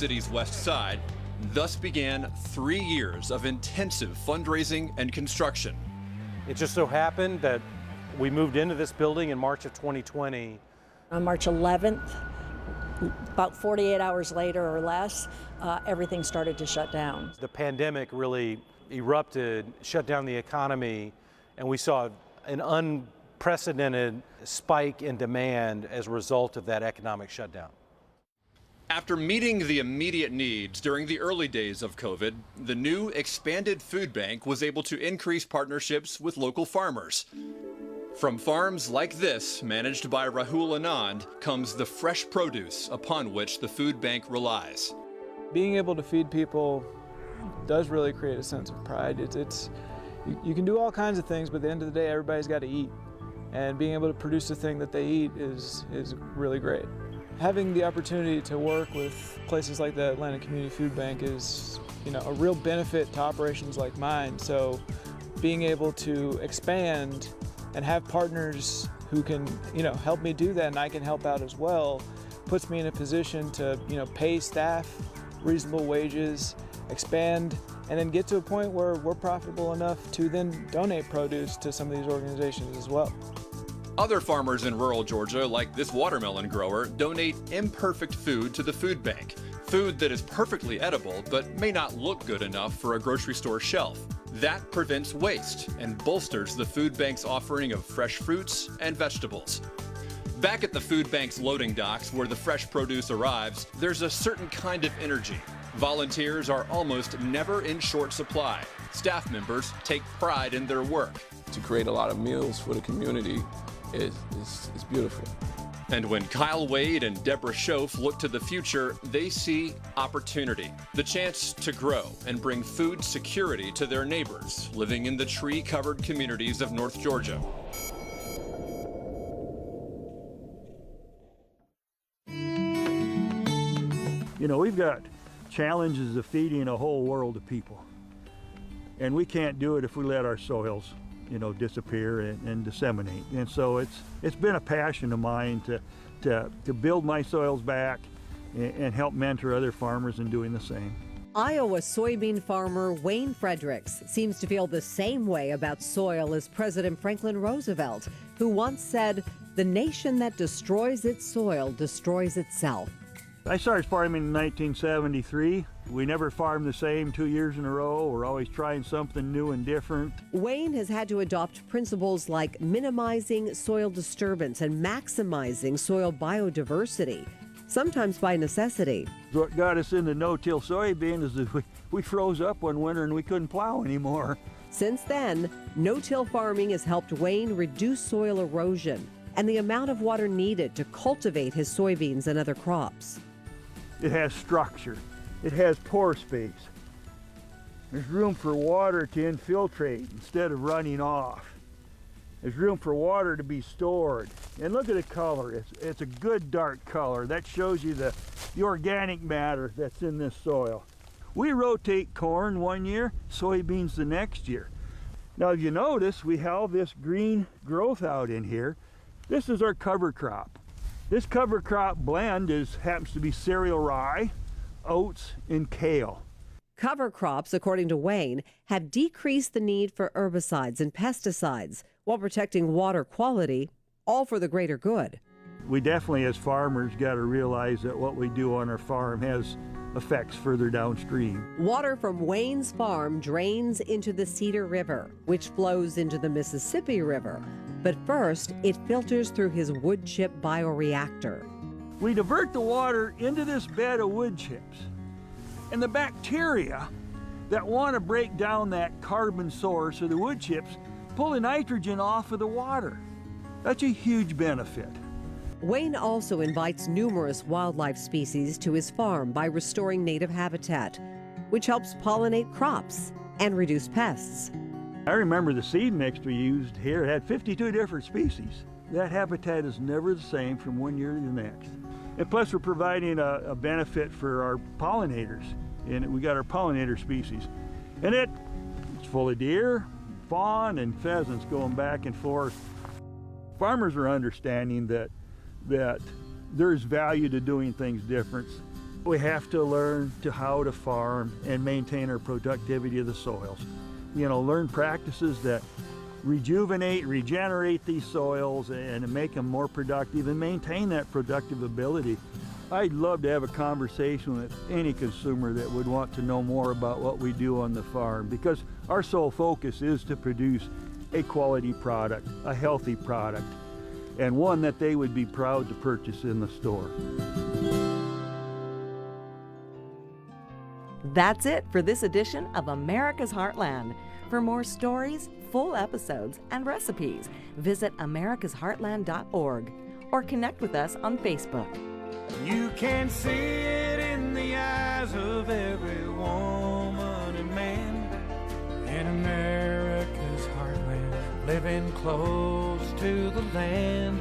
city's west side. Thus began 3 years of intensive fundraising and construction. It just so happened that we moved into this building in March of 2020. On March 11th, about 48 hours later or less, everything started to shut down. The pandemic really erupted, shut down the economy, and we saw an unprecedented spike in demand as a result of that economic shutdown. After meeting the immediate needs during the early days of COVID, the new expanded food bank was able to increase partnerships with local farmers. From farms like this, managed by Rahul Anand, comes the fresh produce upon which the food bank relies. Being able to feed people does really create a sense of pride. You can do all kinds of things, but at the end of the day, everybody's got to eat. And being able to produce the thing that they eat is really great. Having the opportunity to work with places like the Atlanta Community Food Bank is, a real benefit to operations like mine. So being able to expand and have partners who can, help me do that, and I can help out as well, puts me in a position to, pay staff reasonable wages, expand, and then get to a point where we're profitable enough to then donate produce to some of these organizations as well. Other farmers in rural Georgia, like this watermelon grower, donate imperfect food to the food bank. Food that is perfectly edible, but may not look good enough for a grocery store shelf. That prevents waste and bolsters the food bank's offering of fresh fruits and vegetables. Back at the food bank's loading docks where the fresh produce arrives, there's a certain kind of energy. Volunteers are almost never in short supply. Staff members take pride in their work. To create a lot of meals for the community is beautiful. And when Kyle Wade and Deborah Schoaf look to the future, they see opportunity, the chance to grow and bring food security to their neighbors living in the tree-covered communities of North Georgia. We've got challenges of feeding a whole world of people, and we can't do it if we let our soils disappear and disseminate. And so it's been a passion of mine to build my soils back and help mentor other farmers in doing the same. Iowa soybean farmer Wayne Fredericks seems to feel the same way about soil as President Franklin Roosevelt, who once said, "The nation that destroys its soil destroys itself." I started farming in 1973. We never farmed the same 2 years in a row. We're always trying something new and different. Wayne has had to adopt principles like minimizing soil disturbance and maximizing soil biodiversity, sometimes by necessity. What got us into no-till soybean is that we froze up one winter and we couldn't plow anymore. Since then, no-till farming has helped Wayne reduce soil erosion and the amount of water needed to cultivate his soybeans and other crops. It has structure. It has pore space. There's room for water to infiltrate instead of running off. There's room for water to be stored. And look at the color. It's a good dark color. That shows you the organic matter that's in this soil. We rotate corn one year, soybeans the next year. Now, if you notice, we have this green growth out in here. This is our cover crop. This cover crop blend happens to be cereal rye, oats, and kale. Cover crops, according to Wayne, have decreased the need for herbicides and pesticides while protecting water quality, all for the greater good. We definitely, as farmers, got to realize that what we do on our farm has effects further downstream. Water from Wayne's farm drains into the Cedar River, which flows into the Mississippi River. But first, it filters through his wood chip bioreactor. We divert the water into this bed of wood chips. And the bacteria that want to break down that carbon source of the wood chips pull the nitrogen off of the water. That's a huge benefit. Wayne also invites numerous wildlife species to his farm by restoring native habitat, which helps pollinate crops and reduce pests. I remember the seed mix we used here had 52 different species. That habitat is never the same from one year to the next. And plus we're providing a benefit for our pollinators. And we got our pollinator species. And it's full of deer, fawn, and pheasants going back and forth. Farmers are understanding that there's value to doing things different. We have to learn how to farm and maintain our productivity of the soils. Learn practices that rejuvenate, regenerate these soils and make them more productive and maintain that productive ability. I'd love to have a conversation with any consumer that would want to know more about what we do on the farm, because our sole focus is to produce a quality product, a healthy product, and one that they would be proud to purchase in the store. That's it for this edition of America's Heartland. For more stories, full episodes, and recipes, visit americasheartland.org or connect with us on Facebook. You can see it in the eyes of every woman and man in America's heartland, living close to the land.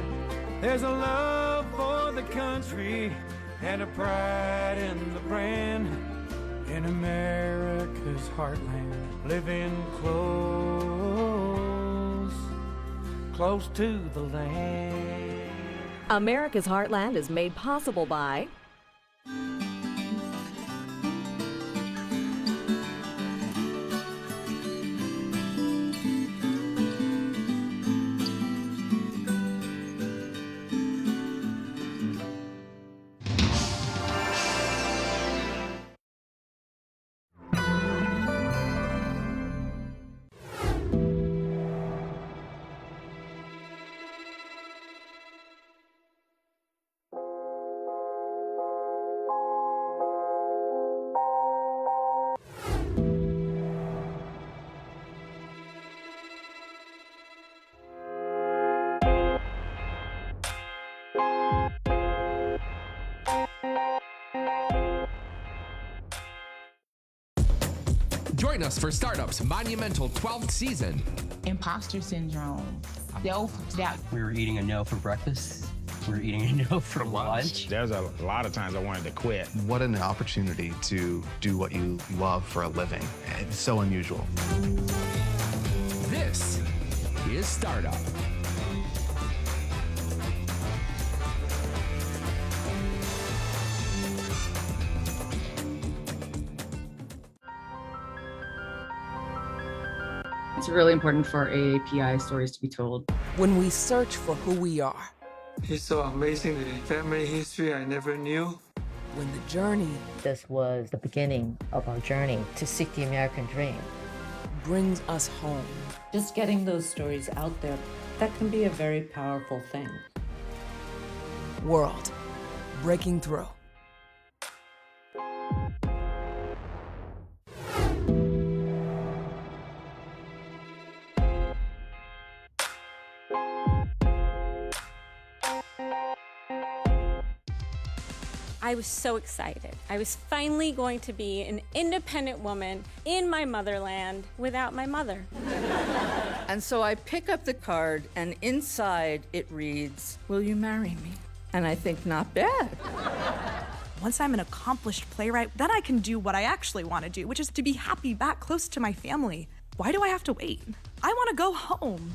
There's a love for the country and a pride in the brand. In America's heartland, living close to the land. America's Heartland is made possible by Join us for Startup's monumental 12th season. Imposter syndrome, self-doubt. We were eating a no for breakfast. We were eating a no for lunch. There's a lot of times I wanted to quit. What an opportunity to do what you love for a living. It's so unusual. This is Startup. It's really important for AAPI stories to be told. When we search for who we are. It's so amazing, the family history I never knew. When the journey. This was the beginning of our journey to seek the American dream. Brings us home. Just getting those stories out there, that can be a very powerful thing. World. Breaking through. I was so excited. I was finally going to be an independent woman in my motherland without my mother. And so I pick up the card, and inside it reads, "Will you marry me?" And I think, not bad. Once I'm an accomplished playwright, then I can do what I actually want to do, which is to be happy back close to my family. Why do I have to wait? I want to go home.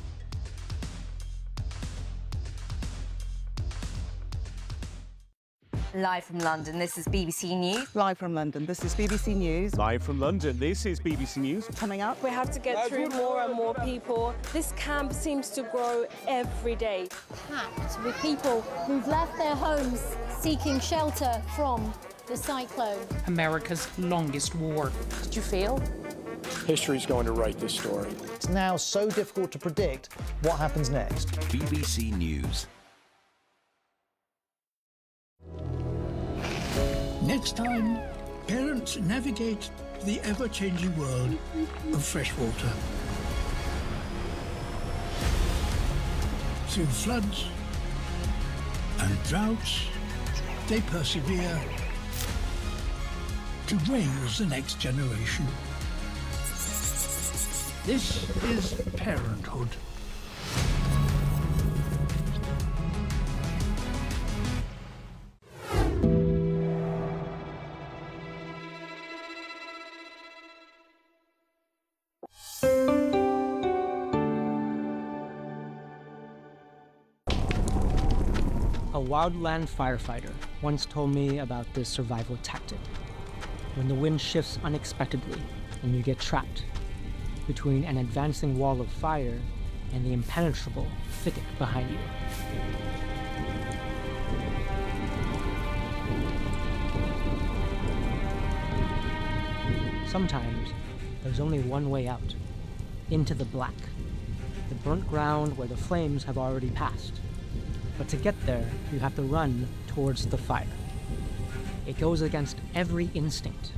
Live from London, this is BBC News. Live from London, this is BBC News. Live from London, this is BBC News. Coming up, we have to get through more and more people. This camp seems to grow every day. Packed with people who've left their homes seeking shelter from the cyclone. America's longest war. Did you feel? History's going to write this story. It's now so difficult to predict what happens next. BBC News. Next time, parents navigate the ever-changing world of freshwater. Through floods and droughts, they persevere to raise the next generation. This is parenthood. A wildland firefighter once told me about this survival tactic. When the wind shifts unexpectedly and you get trapped between an advancing wall of fire and the impenetrable thicket behind you. Sometimes there's only one way out, into the black, the burnt ground where the flames have already passed. But to get there, you have to run towards the fire. It goes against every instinct,